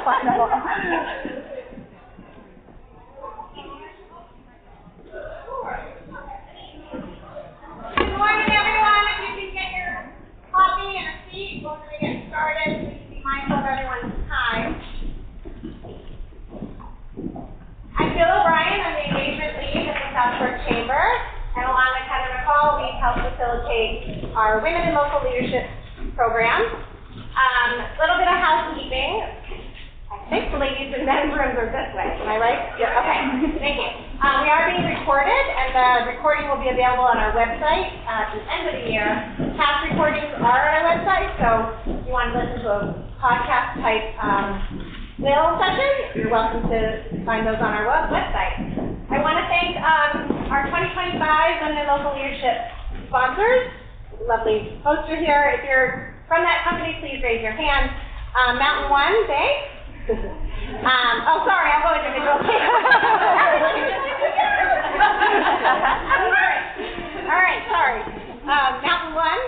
final. Good morning, everyone. If you can get your coffee and a seat, we're going to get started. Please be mindful of everyone's time. I'm Jill O'Brien. I'm the engagement lead at the South Shore Chamber. And along with Heather McCall, we help facilitate our Women in Local Leadership program. A little bit of housekeeping. I think the ladies and men's rooms are this way. Am I right? Yeah. Okay. Thank you. We are being recorded, and the recording will be available on our website at the end of the year. Past recordings are on our website, so if you want to listen to a podcast type little session, you're welcome to find those on our website. I want to thank our 2025 Women in Local Leadership sponsors. Lovely poster here. If you're from that company, please raise your hand. Mountain One, thanks. Oh, sorry, I'm going individual. All right, sorry. Mountain One,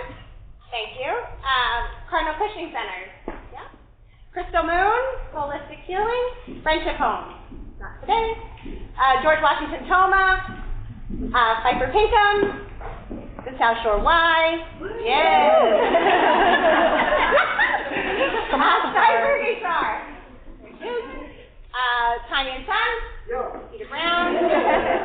thank you. Cardinal Cushing Centers, yeah. Crystal Moon, Holistic Healing, Friendship Home, not today. George Washington Toma, Phifer Pinkham, the South Shore Y, yeah. SteinbergHR. Tiny and Son, Peter Brown,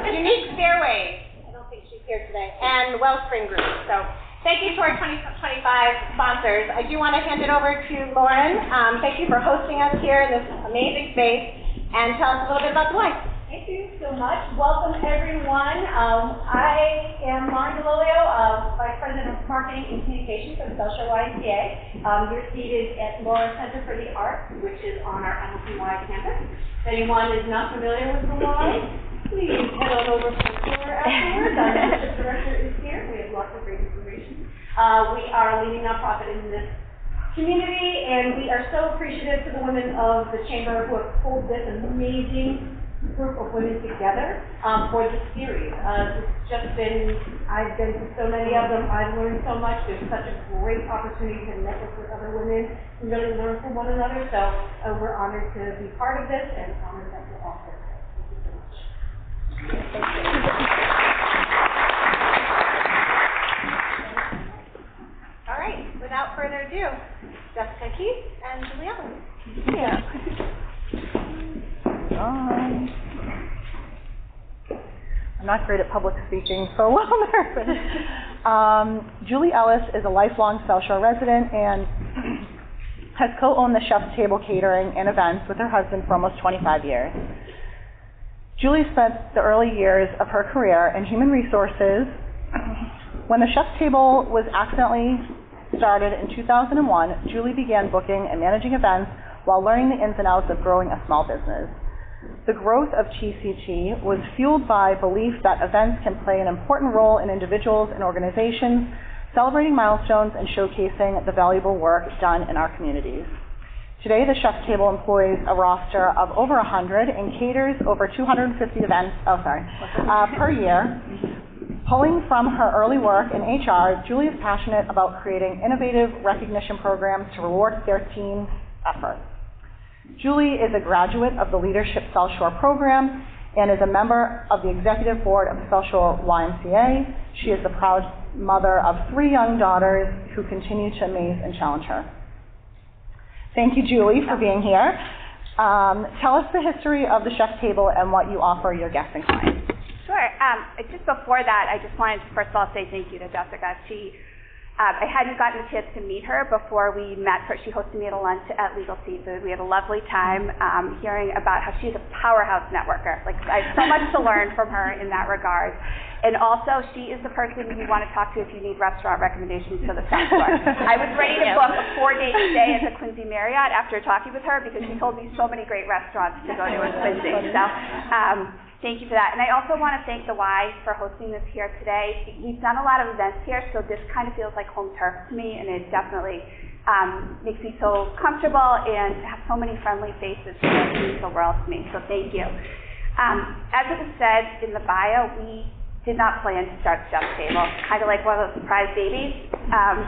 Unique Stairways, I don't think she's here today, and Wellspring Group. So thank you to our 2025 sponsors. I do want to hand it over to Lauren. Thank you for hosting us here in this amazing space, and tell us a little bit about the Y. Thank you so much. Welcome, everyone. I am Lauren DeLolio, Vice President of Marketing and Communications for the South Shore YMCA. You're seated at Laura Center for the Arts, which is on our MLPY campus. If anyone is not familiar with the Y, please head on over to the floor afterwards. Our membership director is here. We have lots of great information. We are a leading nonprofit in this community, and we are so appreciative to the women of the Chamber who have pulled this amazing group of women together for this series. It's just been, I've been to so many of them, I've learned so much. There's such a great opportunity to network with other women and really learn from one another. So we're honored to be part of this and honored that you're all here. Thank you so much. All right, without further ado, Jessica Keefe and Julie Ellis. Yeah. I'm not great at public speaking, so a little nervous. Julie Ellis is a lifelong South Shore resident and has co-owned the Chef's Table Catering and Events with her husband for almost 25 years. Julie spent the early years of her career in human resources. When the Chef's Table was accidentally started in 2001, Julie began booking and managing events while learning the ins and outs of growing a small business. The growth of TCT was fueled by belief that events can play an important role in individuals and organizations, celebrating milestones and showcasing the valuable work done in our communities. Today, the Chef's Table employs a roster of over 100 and caters over 250 events per year. Pulling from her early work in HR, Julie is passionate about creating innovative recognition programs to reward their team's efforts. Julie is a graduate of the Leadership South Shore program and is a member of the executive board of the South Shore YMCA. She is the proud mother of 3 young daughters who continue to amaze and challenge her. Thank you, Julie, for being here. Tell us the history of the Chef's Table and what you offer your guests and clients. Sure. Just before that, I just wanted to first of all say thank you to Jessica. I hadn't gotten a chance to meet her before we met. She hosted me at a lunch at Legal Seafood. We had a lovely time hearing about how she's a powerhouse networker. Like, I have so much to learn from her in that regard. And also, she is the person you want to talk to if you need restaurant recommendations for the South Shore. I was ready to book a 4-day stay at the Quincy Marriott after talking with her because she told me so many great restaurants to go to in Quincy. So, thank you for that. And I also want to thank the Y for hosting this here today. We've done a lot of events here, so this kind of feels like home turf to me, and it definitely makes me so comfortable and have so many friendly faces that means the world to me, so thank you. As it was said in the bio, we did not plan to start the Chef's Table, kind of like one of those surprise babies. My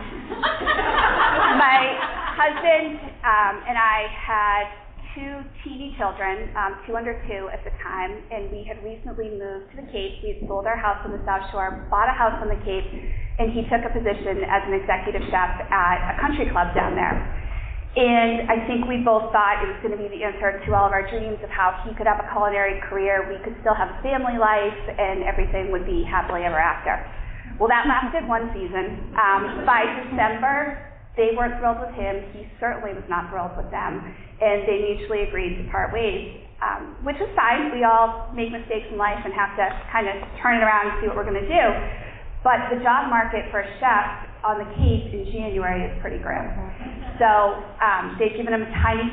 husband and I had 2 teeny children, 2 under 2 at the time, and we had recently moved to the Cape. We had sold our house on the South Shore, bought a house on the Cape, and he took a position as an executive chef at a country club down there. And I think we both thought it was going to be the answer to all of our dreams of how he could have a culinary career, we could still have a family life, and everything would be happily ever after. Well, that lasted 1 season. By December, they weren't thrilled with him. He certainly was not thrilled with them, and they mutually agreed to part ways, which is fine. We all make mistakes in life and have to kind of turn it around and see what we're going to do. But the job market for a chef on the Cape in January is pretty grim. So they'd given him a tiny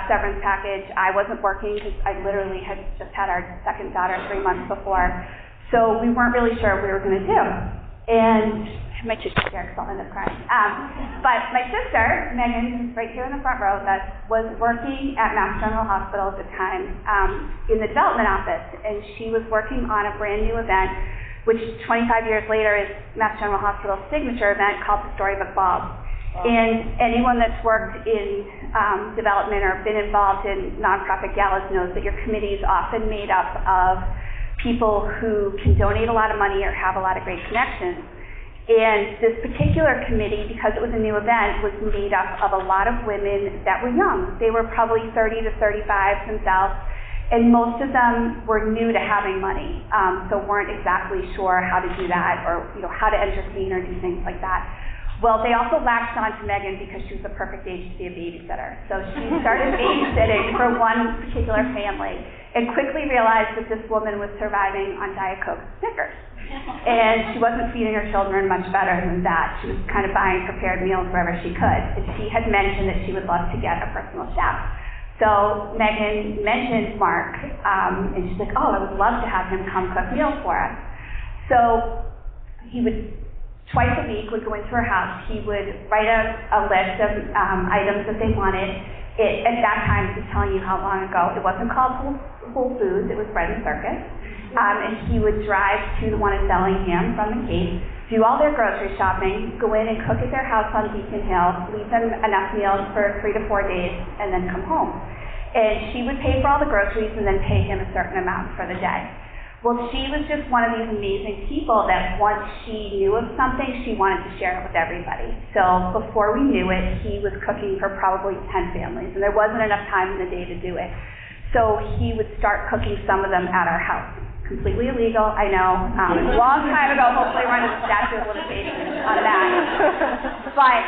severance package. I wasn't working because I literally had just had our second daughter 3 months before. So we weren't really sure what we were going to do. And my tissue here because I'll end up crying. But my sister, Megan, who's right here in the front row, that was working at Mass General Hospital at the time in the development office. And she was working on a brand new event, which 25 years later is Mass General Hospital's signature event called the Storybook Ball. And anyone that's worked in development or been involved in nonprofit galas knows that your committee is often made up of people who can donate a lot of money or have a lot of great connections. And this particular committee, because it was a new event, was made up of a lot of women that were young. They were probably 30 to 35 themselves, and most of them were new to having money, so weren't exactly sure how to do that or how to entertain or do things like that. Well, they also latched on to Megan because she was the perfect age to be a babysitter. So she started babysitting for one particular family and quickly realized that this woman was surviving on Diet Coke and Snickers. And she wasn't feeding her children much better than that. She was kind of buying prepared meals wherever she could. And she had mentioned that she would love to get a personal chef. So Megan mentioned Mark, and she's like, oh, I would love to have him come cook meals for us. So he would, twice a week, would go into her house. He would write a list of items that they wanted. At that time, he's telling you how long ago, it wasn't called Whole Foods, it was Bread and Circus. And he would drive to the one in Bellingham from the Cape, do all their grocery shopping, go in and cook at their house on Beacon Hill, leave them enough meals for 3 to 4 days, and then come home. And she would pay for all the groceries and then pay him a certain amount for the day. Well, she was just one of these amazing people that once she knew of something, she wanted to share it with everybody. So before we knew it, he was cooking for probably 10 families, and there wasn't enough time in the day to do it. So he would start cooking some of them at our house. Completely illegal, I know. A long time ago, hopefully we're under the statute of limitations on that. But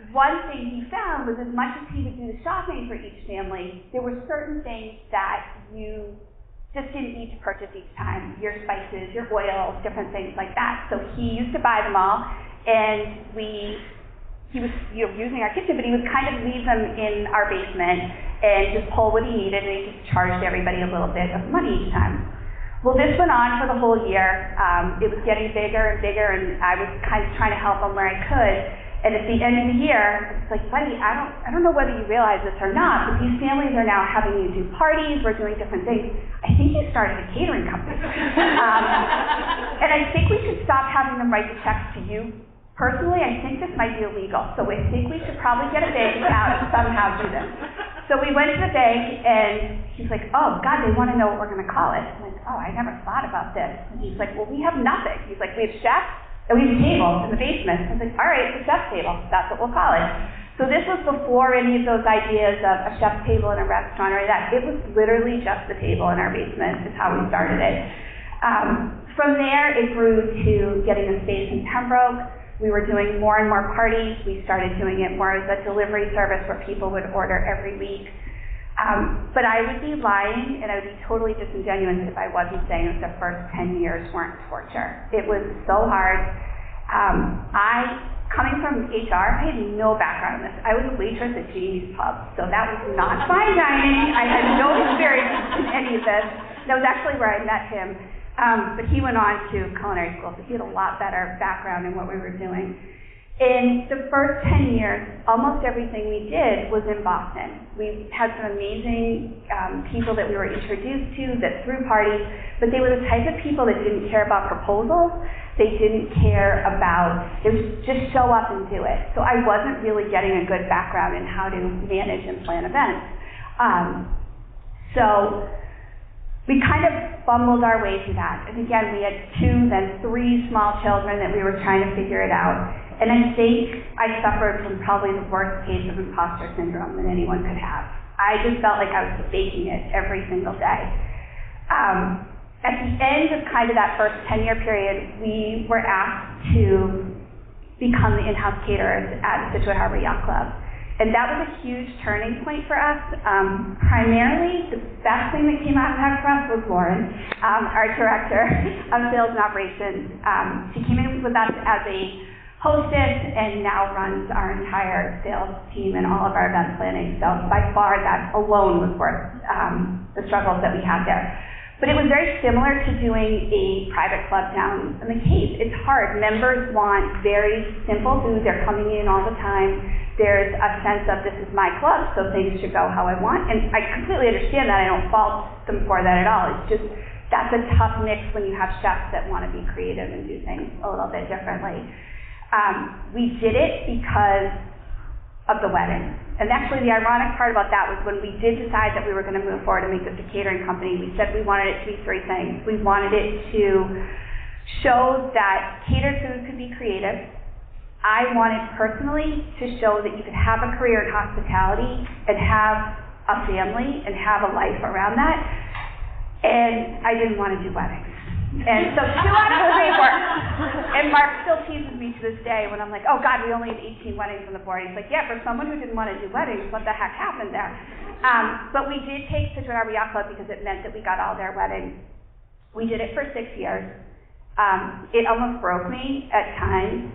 one thing he found was as much as he would do the shopping for each family, there were certain things that you just didn't need to purchase each time. Your spices, your oils, different things like that. So he used to buy them all, and he was using our kitchen, but he would kind of leave them in our basement and just pull what he needed, and he just charged everybody a little bit of money each time. Well, this went on for the whole year. It was getting bigger and bigger, and I was kind of trying to help him where I could. And at the end of the year, it's like, buddy, I don't know whether you realize this or not, but these families are now having you do parties, we're doing different things. I think you started a catering company. And I think we should stop having them write the checks to you. Personally, I think this might be illegal, so I think we should probably get a bank account and somehow do this. So we went to the bank, and he's like, oh, God, they want to know what we're going to call it. I'm like, oh, I never thought about this. And he's like, well, we have nothing. He's like, we have chefs, and we have tables in the basement. I was like, all right, the chef's table, that's what we'll call it. So this was before any of those ideas of a chef's table in a restaurant or that. It was literally just the table in our basement is how we started it. From there, it grew to getting a space in Pembroke. We were doing more and more parties. We started doing it more as a delivery service where people would order every week. But I would be lying and I would be totally disingenuous if I wasn't saying that the first 10 years weren't torture. It was so hard. Coming from HR, I had no background in this. I was a waitress at Jamie's Pub, so that was not fine dining. I had no experience in any of this. That was actually where I met him. But he went on to culinary school, so he had a lot better background in what we were doing. In the first 10 years, almost everything we did was in Boston. We had some amazing people that we were introduced to that threw parties, but they were the type of people that didn't care about proposals. They didn't care about, they would just show up and do it. So I wasn't really getting a good background in how to manage and plan events. So we kind of fumbled our way through that. And again, we had 2, then 3 small children that we were trying to figure it out. And I think I suffered from probably the worst case of imposter syndrome that anyone could have. I just felt like I was faking it every single day. At the end of kind of that first 10-year period, we were asked to become the in-house caterers at the Scituate Harbor Yacht Club. And that was a huge turning point for us. Primarily, the best thing that came out of that for us was Lauren, our director of sales and operations. She came in with us as a hostess and now runs our entire sales team and all of our event planning. So by far, that alone was worth the struggles that we had there. But it was very similar to doing a private club down in the Cape. It's hard. Members want very simple food. They're coming in all the time. There's a sense of this is my club, so things should go how I want. And I completely understand that. I don't fault them for that at all. It's just that's a tough mix when you have chefs that want to be creative and do things a little bit differently. We did it because of the wedding. And actually the ironic part about that was when we did decide that we were going to move forward and make this a catering company, we said we wanted it to be 3 things. We wanted it to show that catered food could be creative. I wanted personally to show that you could have a career in hospitality and have a family and have a life around that. And I didn't want to do weddings. And so 2 out of 3 worked. And Mark still teases me to this day when I'm like, oh God, we only had 18 weddings on the board. He's like, yeah, for someone who didn't want to do weddings, what the heck happened there? But we did take Scituate Harbor Yacht Club because it meant that we got all their weddings. We did it for 6 years. It almost broke me at times,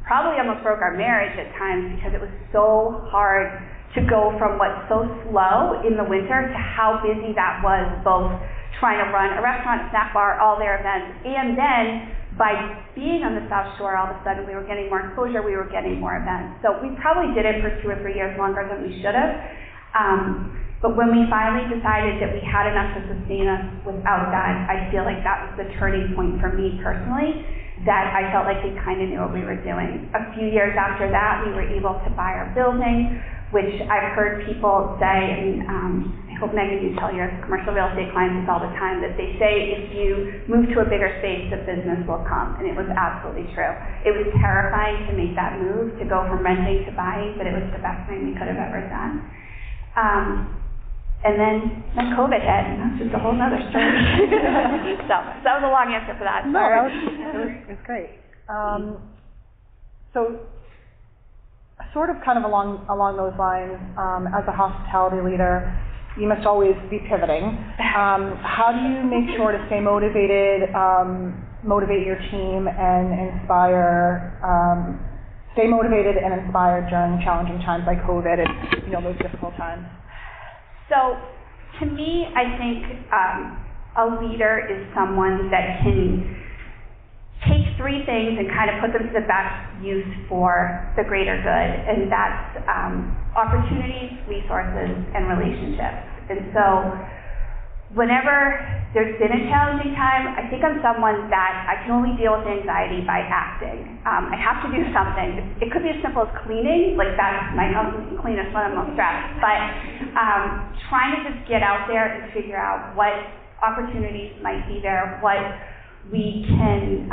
probably almost broke our marriage at times because it was so hard to go from what's so slow in the winter to how busy that was, both trying to run a restaurant, a snack bar, all their events, and then by being on the South Shore, all of a sudden we were getting more exposure, we were getting more events. So we probably did it for 2 or 3 years longer than we should have. But when we finally decided that we had enough to sustain us without that, I feel like that was the turning point for me personally, that I felt like we kind of knew what we were doing. A few years after that, we were able to buy our building, which I've heard people say, and I hope, Megan, you tell your commercial real estate clients this all the time, that they say if you move to a bigger space, the business will come, and it was absolutely true. It was terrifying to make that move, to go from renting to buying, but it was the best thing we could have ever done. And then COVID hit, and that's just a whole nother story. So that was a long answer for that. No, it was great. So sort of kind of along those lines, as a hospitality leader, you must always be pivoting. How do you make sure to stay motivated, motivate your team, and stay motivated and inspired during challenging times like COVID and those difficult times? So, to me, I think a leader is someone that can take 3 things and kind of put them to the best use for the greater good, and that's opportunities, resources, and relationships. And so, whenever there's been a challenging time, I think I'm someone that I can only deal with anxiety by acting. I have to do something. It could be as simple as cleaning, like that's my house is the cleanest when I'm most stressed, but trying to just get out there and figure out what opportunities might be there, what we can,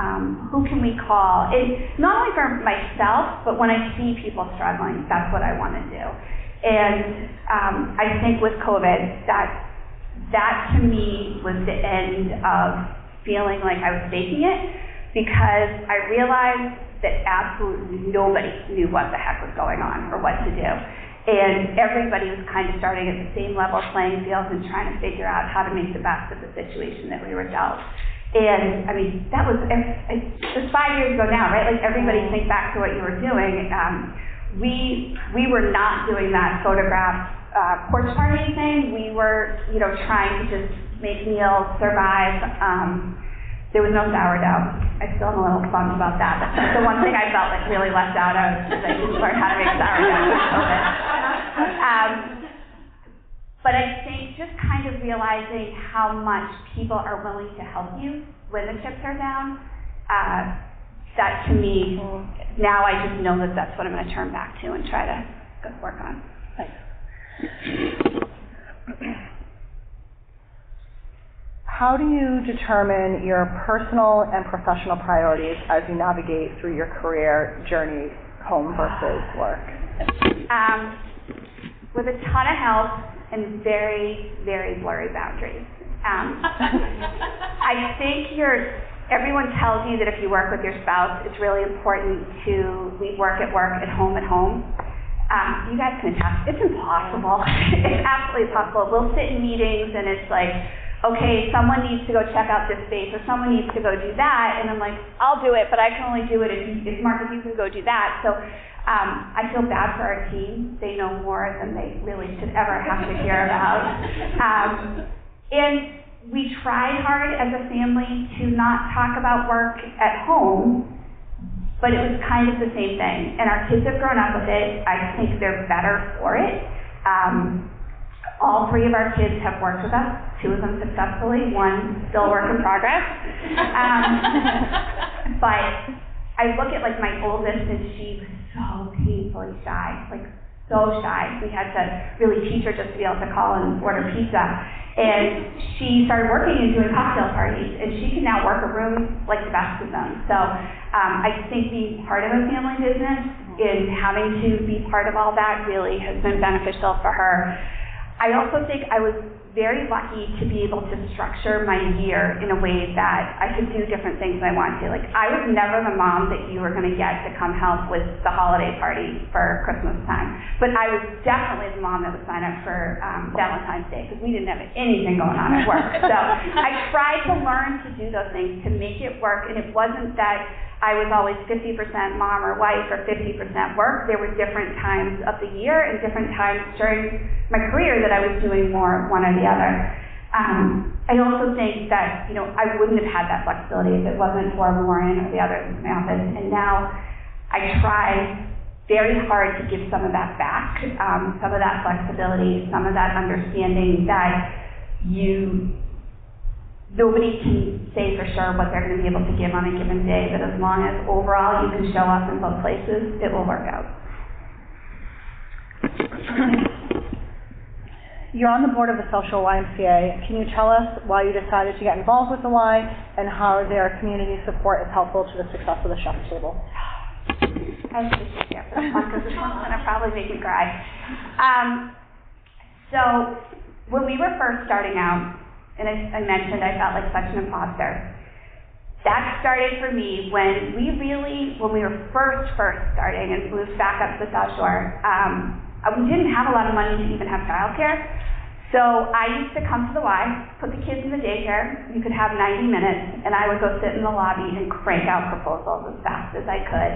who can we call? And not only for myself, but when I see people struggling, that's what I want to do. And I think with COVID, that to me was the end of feeling like I was faking it, because I realized that absolutely nobody knew what the heck was going on or what to do. And everybody was kind of starting at the same level playing field and trying to figure out how to make the best of the situation that we were dealt. And I mean, that was, it was 5 years ago now, right? Like everybody think back to what you were doing. We were not doing that photograph porch party thing. We were, trying to just make meals, survive. There was no sourdough. I still am a little bummed about that. That's the one thing I felt like really left out of, is I didn't learn how to make sourdough. But I think just kind of realizing how much people are willing to help you when the chips are down, that to me, now I just know that that's what I'm going to turn back to and try to go work on. Thanks. How do you determine your personal and professional priorities as you navigate through your career journey, home versus work? With a ton of help and very, very blurry boundaries. I think everyone tells you that if you work with your spouse, it's really important to leave work, at home, at home. You guys can attest, it's impossible. It's absolutely impossible. We'll sit in meetings and it's like, okay, someone needs to go check out this space or someone needs to go do that, and I'm like, I'll do it, but I can only do it if Marcus, you can go do that. So I feel bad for our team. They know more than they really should ever have to hear about. And we tried hard as a family to not talk about work at home, but it was kind of the same thing. And our kids have grown up with it. I think they're better for it. All three of our kids have worked with us, 2 of them successfully, 1 still a work in progress. But I look at like my oldest and she was so painfully shy, like so shy. We had to really teach her just to be able to call and order pizza. And she started working and doing cocktail parties, and she can now work a room like the best of them. So I think being part of a family business and having to be part of all that really has been beneficial for her. I also think I was very lucky to be able to structure my year in a way that I could do different things I wanted to. Like, I was never the mom that you were going to get to come help with the holiday party for Christmas time. But I was definitely the mom that would sign up for Valentine's Day, because we didn't have anything going on at work. So I tried to learn to do those things to make it work, and it wasn't that I was always 50% mom or wife or 50% work. There were different times of the year and different times during my career that I was doing more of one or the other. I also think that, I wouldn't have had that flexibility if it wasn't for Lauren or the others in my office. And now I try very hard to give some of that back, some of that flexibility, some of that understanding that nobody can say for sure what they're going to be able to give on a given day, but as long as overall you can show up in both places, it will work out. You're on the board of the Social YMCA. Can you tell us why you decided to get involved with the Y and how their community support is helpful to the success of the Chef's Table? I have to sit here for this one because this one's going to probably make me cry. So when we were first starting out, and I mentioned I felt like such an imposter. That started for me when we were first starting and moved back up to the South Shore. We didn't have a lot of money to even have childcare. So I used to come to the Y, put the kids in the daycare. You could have 90 minutes, and I would go sit in the lobby and crank out proposals as fast as I could,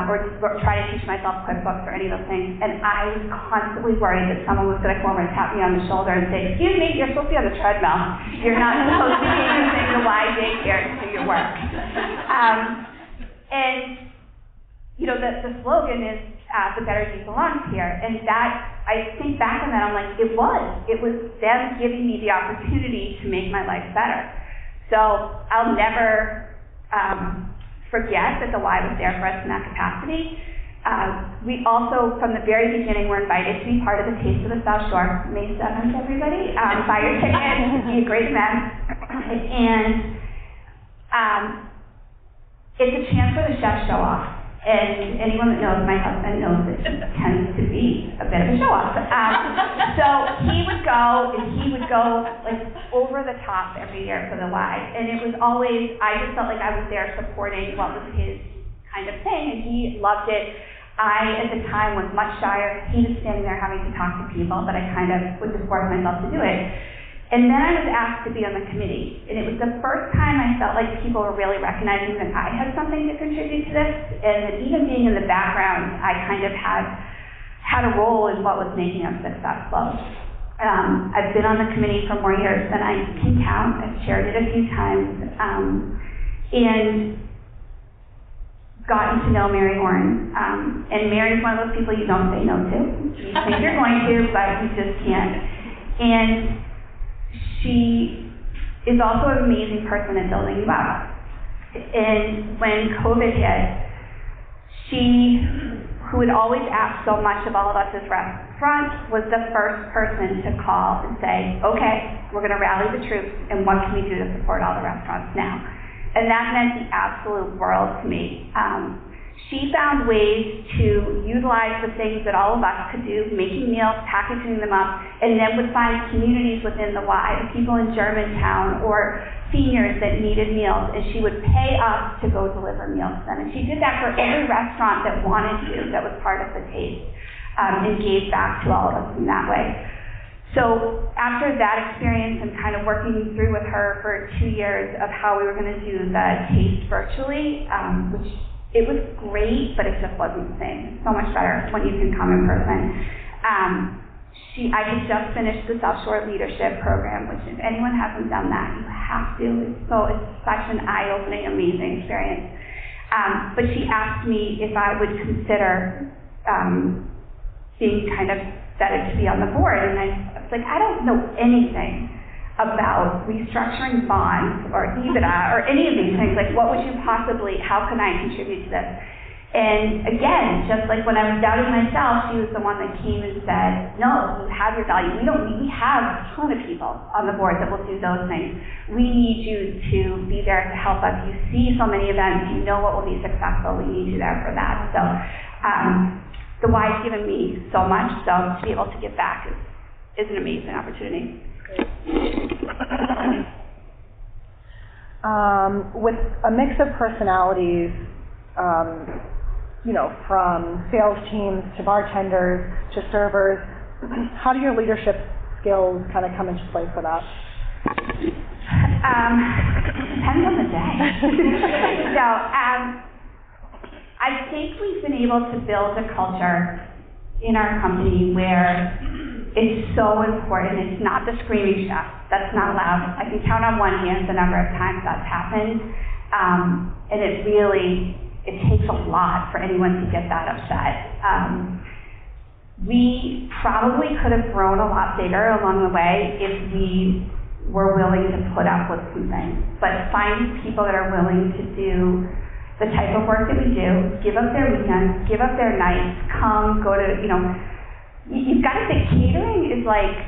or try to teach myself QuickBooks or any of those things. And I was constantly worried that someone was going to come over and tap me on the shoulder and say, "Excuse me, you're supposed to be on the treadmill. You're not supposed to be using the Y daycare to do your work." The slogan is, the better you belong here. And that, I think back on that, I'm like, it was them giving me the opportunity to make my life better. So I'll never forget that the Y was there for us in that capacity. We also, from the very beginning, were invited to be part of the Taste of the South Shore. May 7th, everybody. Buy your ticket. It'll be a great event. And it's a chance for the chef show off. And anyone that knows my husband knows it tends to be a bit of a show-off. So he would go like over the top every year for the Y. And it was always, I just felt like I was there supporting what was his kind of thing, and he loved it. I, at the time, was much shyer. He was standing there having to talk to people, but I kind of would just force myself to do it. And then I was asked to be on the committee, and it was the first time I felt like people were really recognizing that I had something to contribute to this, and that even being in the background, I kind of had a role in what was making us successful. I've been on the committee for more years than I can count. I've chaired it a few times, and gotten to know Mary Warren. And Mary's one of those people you don't say no to. You think you're going to, but you just can't. And she is also an amazing person at building you up. And when COVID hit, who would always ask so much of all of us as restaurants, was the first person to call and say, okay, we're going to rally the troops, and what can we do to support all the restaurants now? And that meant the absolute world to me. She found ways to utilize the things that all of us could do, making meals, packaging them up, and then would find communities within the Y, people in Germantown or seniors that needed meals, and she would pay us to go deliver meals to them. And she did that for every restaurant that wanted to, that was part of the taste, and gave back to all of us in that way. So after that experience and kind of working through with her for 2 years of how we were going to do the taste virtually, which it was great, but it just wasn't the same. It's so much better when you can come in person. I had just finished the South Shore Leadership Program, which if anyone hasn't done that, you have to. It's such an eye-opening, amazing experience. But she asked me if I would consider being kind of vetted to be on the board, and I was like, I don't know anything about restructuring bonds or EBITDA or any of these things. Like, what would you possibly, how can I contribute to this? And again, just like when I was doubting myself, she was the one that came and said, no, you have your value. We have a ton of people on the board that will do those things. We need you to be there to help us. You see so many events, you know what will be successful. We need you there for that. So the Y has given me so much, so to be able to give back is an amazing opportunity. With a mix of personalities, from sales teams to bartenders to servers, how do your leadership skills kind of come into play for that? Depends on the day. So, I think we've been able to build a culture in our company where it's so important. It's not the screaming chef. That's not allowed. I can count on one hand the number of times that's happened. And it takes a lot for anyone to get that upset. We probably could have grown a lot bigger along the way if we were willing to put up with some things. But find people that are willing to do the type of work that we do, give up their weekends, give up their nights, come, go to, you've got to think catering is like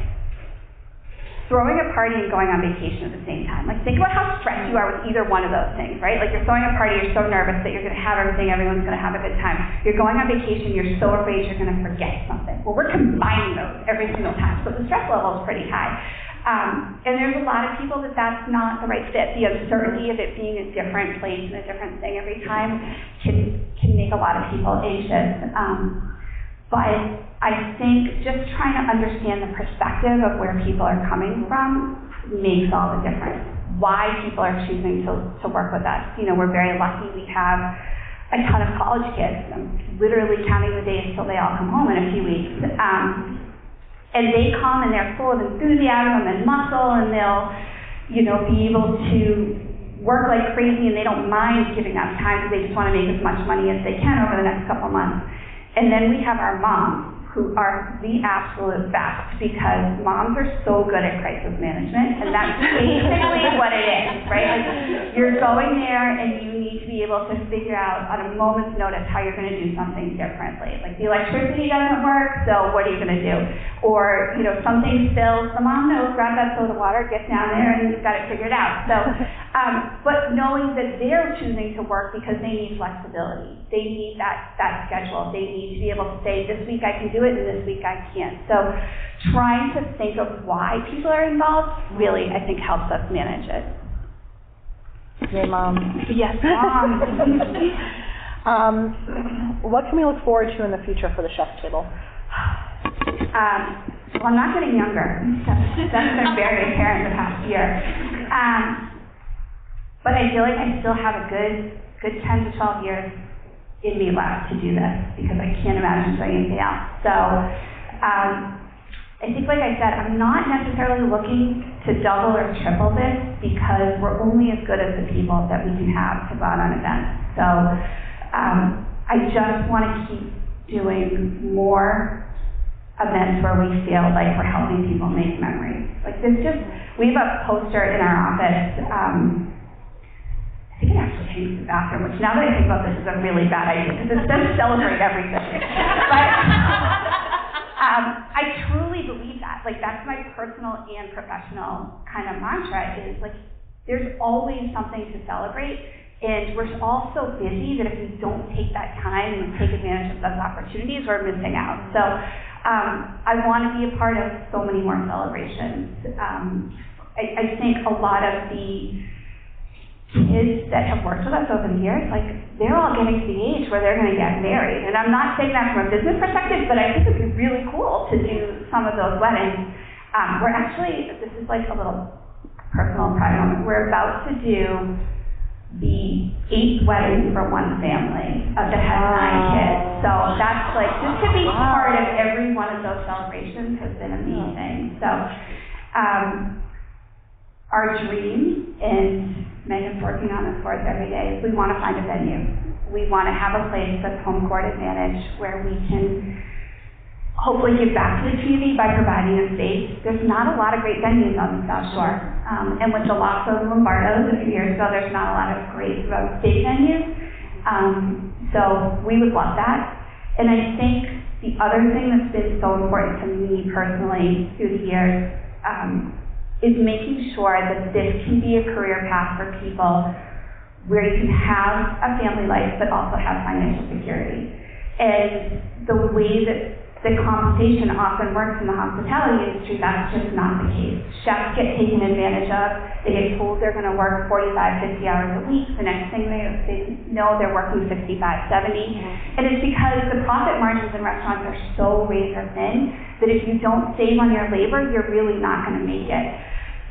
throwing a party and going on vacation at the same time. Like, think about how stressed you are with either one of those things, right? Like, you're throwing a party, you're so nervous that you're going to have everything, everyone's going to have a good time. You're going on vacation, you're so afraid you're going to forget something. Well, we're combining those every single time, so the stress level is pretty high. And there's a lot of people that that's not the right fit. The uncertainty of it being a different place and a different thing every time can make a lot of people anxious. But I think just trying to understand the perspective of where people are coming from makes all the difference. Why people are choosing to work with us. We're very lucky. We have a ton of college kids. I'm literally counting the days till they all come home in a few weeks. And they come and they're full of enthusiasm and muscle, and they'll, be able to work like crazy, and they don't mind giving us time because they just want to make as much money as they can over the next couple months. And then we have our moms, who are the absolute best, because moms are so good at crisis management, and that's basically what it is, right? Like, you're going there and you need to be able to figure out on a moment's notice how you're going to do something differently. Like, the electricity doesn't work, so what are you going to do? Or, something spills, the mom knows, grab that soda water, get down there, and you've got it figured out. So, but knowing that they're choosing to work because they need flexibility. They need that schedule. They need to be able to say, this week I can do it, and this week I can't. So trying to think of why people are involved really, I think, helps us manage it. Your mom. Yes, Mom. What can we look forward to in the future for the chef's table? Well, I'm not getting younger. That's been very apparent the past year. But I feel like I still have a good 10 to 12 years in me left to do this, because I can't imagine doing anything else. So I think, like I said, I'm not necessarily looking to double or triple this, because we're only as good as the people that we can have to go out on events. So I just want to keep doing more events where we feel like we're helping people make memories. Like, we have a poster in our office. I think it actually getting to the bathroom, which now that I think about this is a really bad idea because it says celebrate everything. But I truly believe that. Like, that's my personal and professional kind of mantra is, like, there's always something to celebrate. And we're all so busy that if we don't take that time and take advantage of those opportunities, we're missing out. So I want to be a part of so many more celebrations. I think a lot of the kids that have worked with us over the years, like, they're all getting to the age where they're going to get married. And I'm not saying that from a business perspective, but I think it'd be really cool to do some of those weddings. We're actually, this is like a little personal pride moment, we're about to do the 8th wedding for one family that has 9 kids. So that's like, just to be part of every one of those celebrations has been amazing. So our dream, and Megan's working on this for us every day, is we want to find a venue. We want to have a place that's home court advantage where we can hopefully give back to the community by providing a space. There's not a lot of great venues on the South Shore. And with the loss of Lombardo's a few years ago, there's not a lot of great state venues. So we would love that. And I think the other thing that's been so important to me personally through the years is making sure that this can be a career path for people where you can have a family life but also have financial security. And the way that the compensation often works in the hospitality industry, that's just not the case. Chefs get taken advantage of. They get told they're going to work 45, 50 hours a week. The next thing they know, they're working 65, 70. And it's because the profit margins in restaurants are so razor thin that if you don't save on your labor, you're really not going to make it.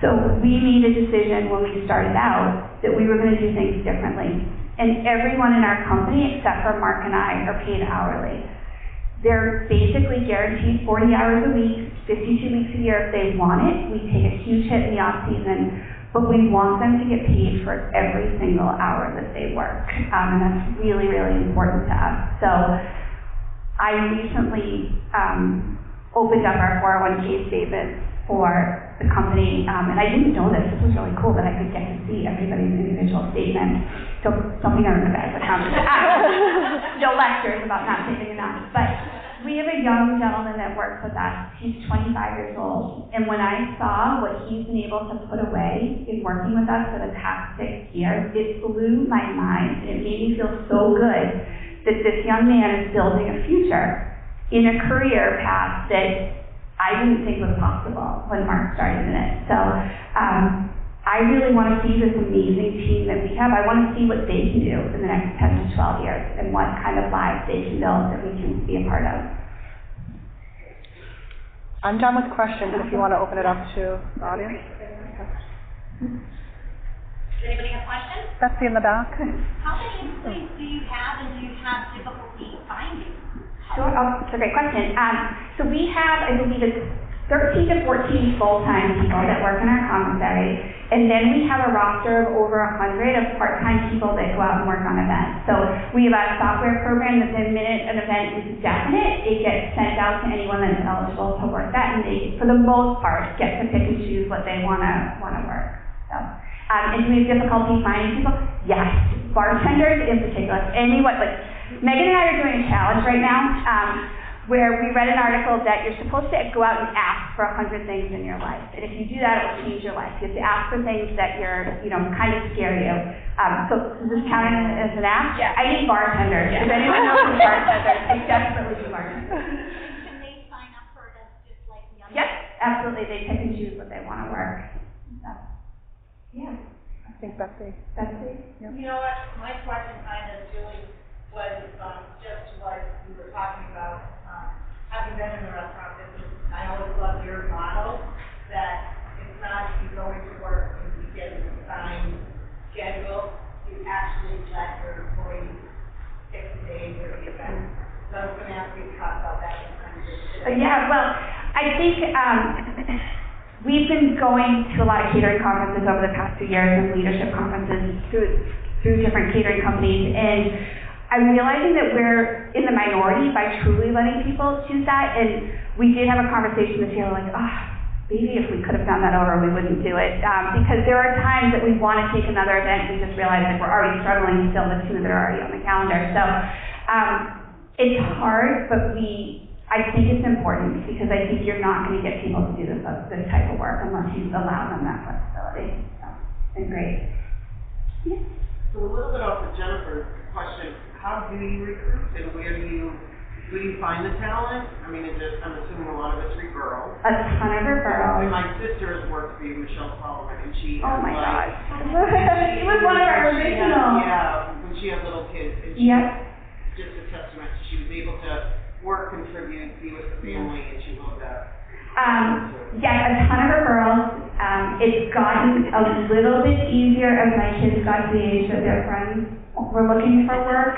So we made a decision when we started out that we were going to do things differently. And everyone in our company, except for Mark and I, are paid hourly. They're basically guaranteed 40 hours a week, 52 weeks a year if they want it. We take a huge hit in the off season, but we want them to get paid for every single hour that they work. And that's really, really important to us. So I recently opened up our 401k statement for the company, and I didn't know this. This was really cool that I could get to see everybody's individual statement. So something I remember as a company. No lectures about not saving enough. But we have a young gentleman that works with us. He's 25 years old. And when I saw what he's been able to put away in working with us for the past 6 years, it blew my mind. And it made me feel so good that this young man is building a future in a career path that I didn't think was possible when Mark started in it. So I really want to see this amazing team that we have. I want to see what they can do in the next 10 to 12 years and what kind of lives they can build that we can be a part of. I'm done with questions if you want to open it up to the audience. Does anybody have questions? Betsy in the back. How many employees do you have, and do you have difficulty finding? Sure. Oh, that's a great question. So we have, I believe it's 13 to 14 full-time people that work in our commissary, and then we have a roster of over 100 of part-time people that go out and work on events. So we have a software program that the minute an event is definite, it gets sent out to anyone that's eligible to work that, and they, for the most part, get to pick and choose what they want to work. So, and do we have difficulty finding people? Yes, bartenders in particular. Anyone, like Megan and I are doing a challenge right now. Where we read an article that you're supposed to go out and ask for 100 things in your life. And if you do that, it will change your life. You have to ask for things that kind of scare you. So does this count as an ask? Yeah. I need bartenders. Yeah. If anyone knows any bartenders, I desperately need bartenders. Can they sign up for events just like the others? Yep, absolutely. They pick and choose what they want to work. So, yeah. I think Betsy. Betsy? Yep. You know what, my question kind of, Julie, was just what you were talking about. Having been in the restaurant business, I always love your model that it's not you go into work and you get an assigned schedule, you actually let your employees pick the days or the events. So I was going to ask you to talk about that in terms of Yeah, well, I think we've been going to a lot of catering conferences over the past 2 years and leadership conferences through different catering companies, and I'm realizing that we're in the minority by truly letting people choose that. And we did have a conversation this year, like, maybe if we could have done that over, we wouldn't do it. Because there are times that we want to take another event, we just realize that we're already struggling to fill the 2 that are already on the calendar. So it's hard, but I think it's important because I think you're not going to get people to do this type of work unless you allow them that flexibility. So it's been great. Yeah. So a little bit off of Jennifer's question, how do you recruit and where do you find the talent? I mean, I'm assuming a lot of it's referrals. A ton of referrals. My sister has worked for you, Michelle Solomon, and she Oh my God. She was one of our original. Yeah, when she had little kids. And she just a testament. She was able to work, contribute, be with the family, and she loved that. Yes, a ton of referrals. It's gotten a little bit easier as my kids got to the age that their friends were looking for work,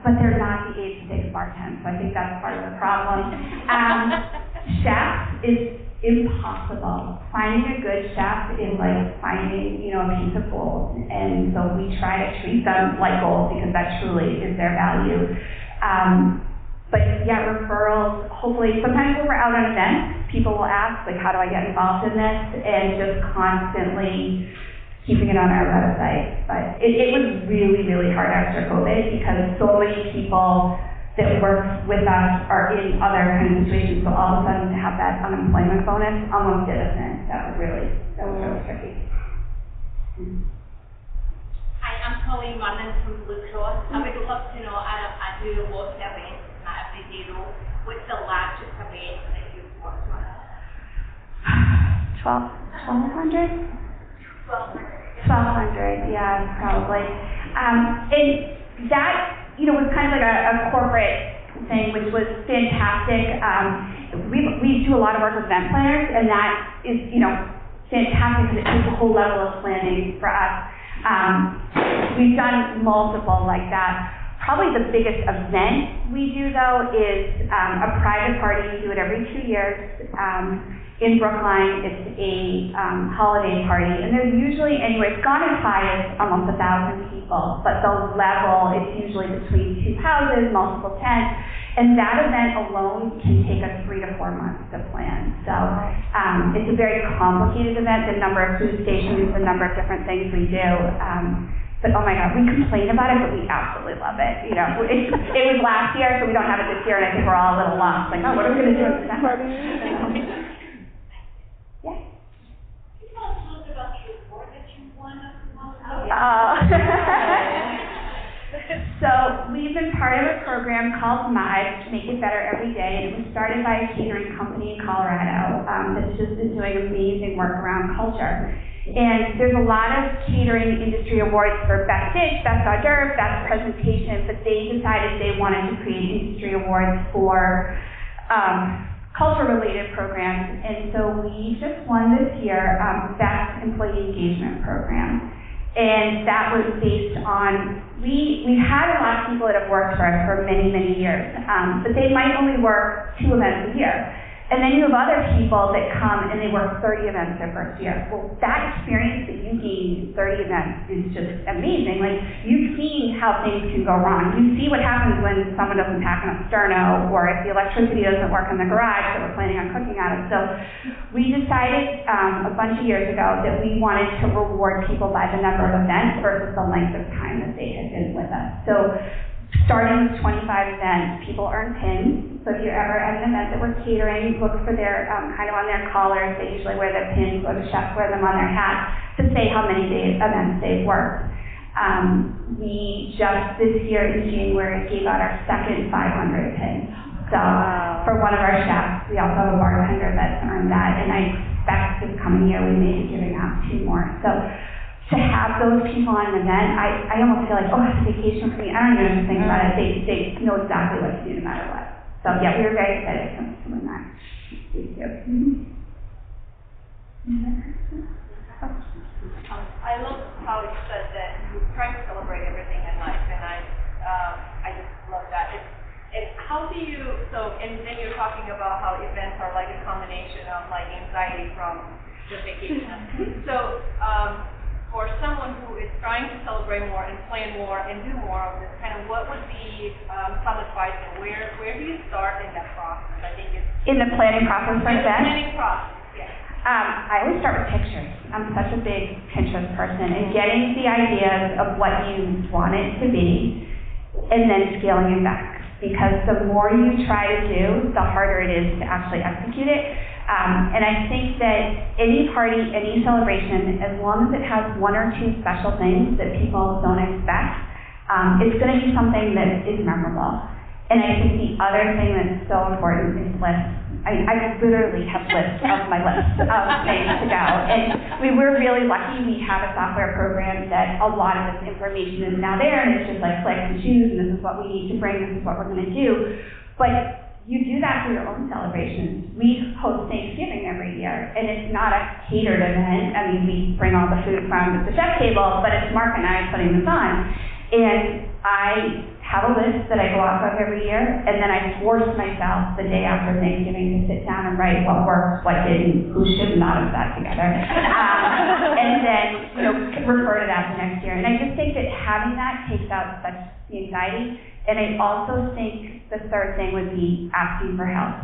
but they're not the age that they bartend, so I think that's part of the problem. Chefs is impossible. Finding a good chef is like finding, a piece of gold, and so we try to treat them like gold because that truly is their value. But yeah, referrals, hopefully, sometimes when we're out on events, people will ask, like, how do I get involved in this? And just constantly keeping it on our website. But it was really, really hard after COVID because so many people that work with us are in other kind of situations. So all of a sudden to have that unemployment bonus almost did us in. That was really tricky. Hi, I'm Colleen Munnan from Blue Cross. I would love to know, I do a lot of events and I every day role. What's the largest event that you've worked on? 1,200? 1,200, yeah, probably. And that, was kind of like a corporate thing, which was fantastic. We do a lot of work with event planners, and that is, fantastic because it takes a whole level of planning for us. We've done multiple like that. Probably the biggest event we do, though, is a private party. We do it every 2 years in Brookline. It's a holiday party, and there's usually it's gone as high as almost 1,000 people, but the level is usually between 2 houses, multiple tents, and that event alone can take us 3 to 4 months to plan. So it's a very complicated event, the number of food stations, the number of different things we do. But oh my God, we complain about it, but we absolutely love it. It was last year, so we don't have it this year, and I think we're all a little lost. Like, what are we going to do in December? Yeah. Can you tell us a little bit about your award that you won? So we've been part of a program called MIVE, Make It Better Every Day, and it was started by a catering company in Colorado that's just been doing amazing work around culture. And there's a lot of catering industry awards for best dish, best hors d'oeuvre, best presentation, but they decided they wanted to create industry awards for culture-related programs. And so we just won this year Best Employee Engagement Program. And that was based on, we had a lot of people that have worked for us for many, many years, but they might only work 2 events a year. And then you have other people that come and they work 30 events their first year. Well, that experience that you gain 30 events is just amazing. Like, you've seen how things can go wrong. You see what happens when someone doesn't pack enough sterno, or if the electricity doesn't work in the garage that we're planning on cooking out of. So we decided a bunch of years ago that we wanted to reward people by the number of events versus the length of time that they had been with us. So starting with 25 events, people earn pins. So if you're ever at an event that we're catering, look for their, kind of on their collars, they usually wear their pins, or the chefs wear them on their hats to say how many events they've worked. We just this year in January gave out our second 500 pins. So for one of our chefs, we also have a bartender that's earned that, and I expect this coming year we may be giving out 2 more. So to have those people on an event, I almost feel like, oh, it's a vacation for me. I don't even have to think about it. They know exactly what to do no matter what. So yeah, we were very excited to win that. Thank you. I love how you said that you try to celebrate everything in life, and I just love that. It's how do you, and then you're talking about how events are like a combination of like anxiety from the vacation. So for someone who is trying to celebrate more and plan more and do more of this, kind of what would be some advice, or where do you start in that process? I think it's In the planning process for In the events? planning process, yes. I always start with pictures. I'm such a big Pinterest person, and getting the ideas of what you want it to be, and then scaling it back. Because the more you try to do, the harder it is to actually execute it. And I think that any party, any celebration, as long as it has one or two special things that people don't expect, it's going to be something that is memorable. And I think the other thing that's so important is lists. I literally have lists of my list of things to go. And we're really lucky we have a software program that a lot of this information is now there, and it's just like click and choose, and this is what we need to bring, this is what we're going to do. But you do that for your own celebrations. We host Thanksgiving every year, and it's not a catered event. I mean, we bring all the food from the chef table, but it's Mark and I putting this on. And I have a list that I go off of every year, and then I force myself the day after Thanksgiving to sit down and write what worked, what didn't, who should not have sat together, and then refer to that the next year. And I just think that having that takes out such the anxiety. And I also think the third thing would be asking for help.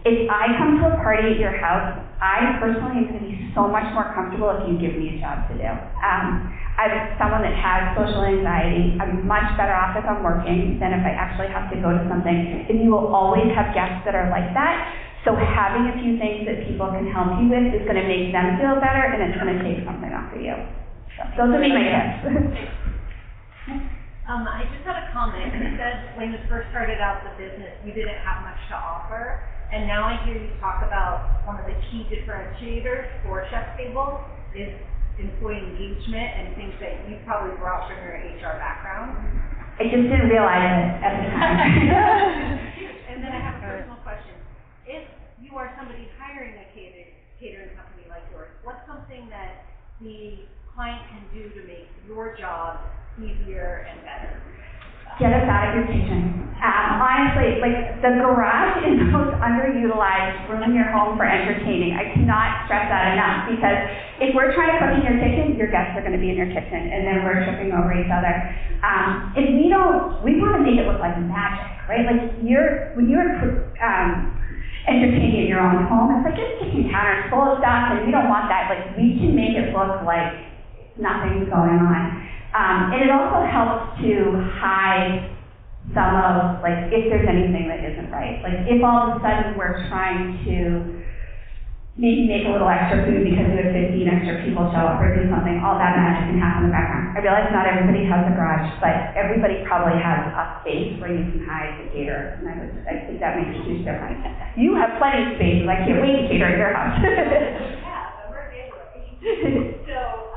If I come to a party at your house, I personally am going to be so much more comfortable if you give me a job to do. I'm someone that has social anxiety. I'm much better off if I'm working than if I actually have to go to something. And you will always have guests that are like that. So having a few things that people can help you with is going to make them feel better, and it's going to take something off of you. So those would be my tips. I just had a comment. You said when you first started out the business, you didn't have much to offer. And now I hear you talk about one of the key differentiators for Chef Table is employee engagement and things that you probably brought from your HR background. I just didn't realize it at the time. And then I have a personal question. If you are somebody hiring a catering company like yours, what's something that the client can do to make your job easier and better? Get us out of your kitchen. Honestly, like the garage is the most underutilized room in your home for entertaining. I cannot stress that enough, because if we're trying to cook in your kitchen, your guests are going to be in your kitchen, and then we're tripping over each other. And we want to make it look like magic, right? Like when you're entertaining in your own home, it's like your kitchen counter is full of stuff, and we don't want that. Like we can make it look like nothing's going on. And it also helps to hide some of, like, if there's anything that isn't right. Like, if all of a sudden we're trying to maybe make a little extra food because we have 15 extra people show up or do something, all that magic can happen in the background. I realize not everybody has a garage, but everybody probably has a space where you can hide the caterer. And I think that makes a huge difference. You have plenty of spaces. I can't wait to cater at your house. Yeah, but we're gateway. So,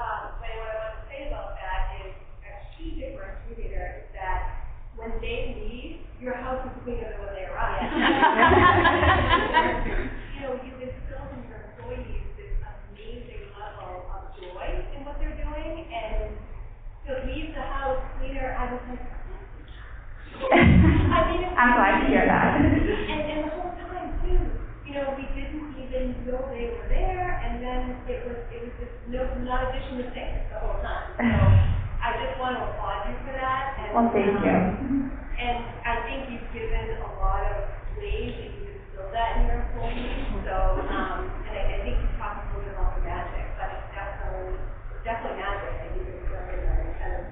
differentiator is that when they leave, your house is cleaner than when they arrive. You instill in your employees this amazing level of joy in what they're doing, and to leave the house cleaner, I was like, I'm glad to hear that. And the whole time too, we didn't even know they were there, and then it was just not addition to things the whole time. So I just want to applaud you for that. And, well, thank you. And I think you've given a lot of ways that you instill that in your employees. So, and I think you talked a little bit about the magic, but it's definitely magic that you've instilled in them. And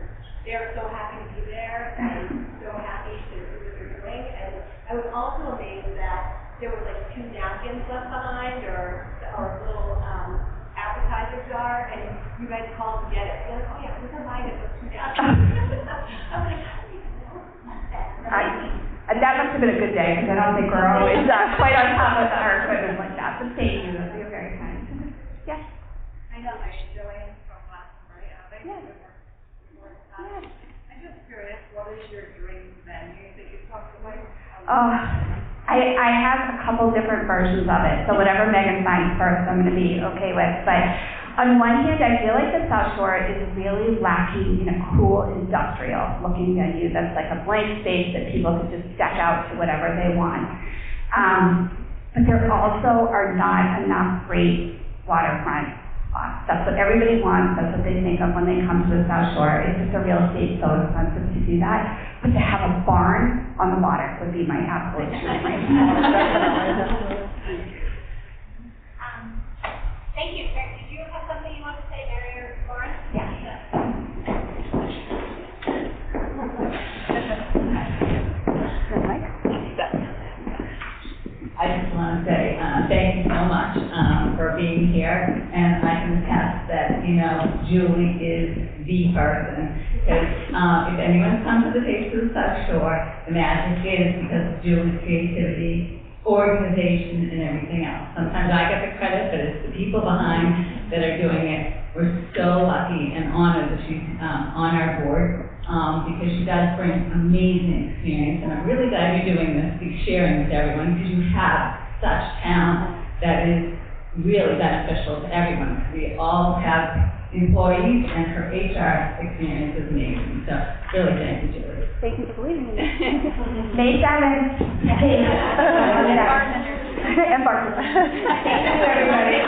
they're so happy to be there and so happy to do what they're doing. And I was also amazed that there were like 2 napkins left behind or a little appetizer jar, and you guys called to get it. You're like, oh yeah, who's mine is those 2 napkins. I was like, how do you know that? That must have been a good day, because I don't think we're always quite on top of our equipment like that. But thank you. You're very kind. Yes? I know, like Joanne from last night. Yes. I'm just curious, what is your dream venue that you talked about? I have a couple different versions of it, so whatever Megan finds first, I'm going to be okay with. But on one hand, I feel like the South Shore is really lacking in a cool industrial-looking venue that's like a blank space that people could just deck out to whatever they want. But there also are not enough great waterfront spots. That's what everybody wants. That's what they think of when they come to the South Shore. It's just the real estate so expensive to do that. But to have a barn on the water would be my absolute dream. Thank you. Mary, did you have something you want to say, Mary or Lauren? Yeah. I just want to say thank you so much for being here, and I can attest that, you know, Julie is the person. Because if anyone's come to the Taste of the South Shore, the magic is because of Julie's creativity, organization, and everything else. Sometimes I get the credit, but it's the people behind that are doing it. We're so lucky and honored that she's on our board. Because she does bring amazing experience, and I'm really glad you're doing this, sharing with everyone, because you have such talent that is really beneficial to everyone. We all have employees, and her HR experience is amazing. So, really thank you, Julie. Thank you for believing in me. May 7th. And bartenders. Thank you, everybody.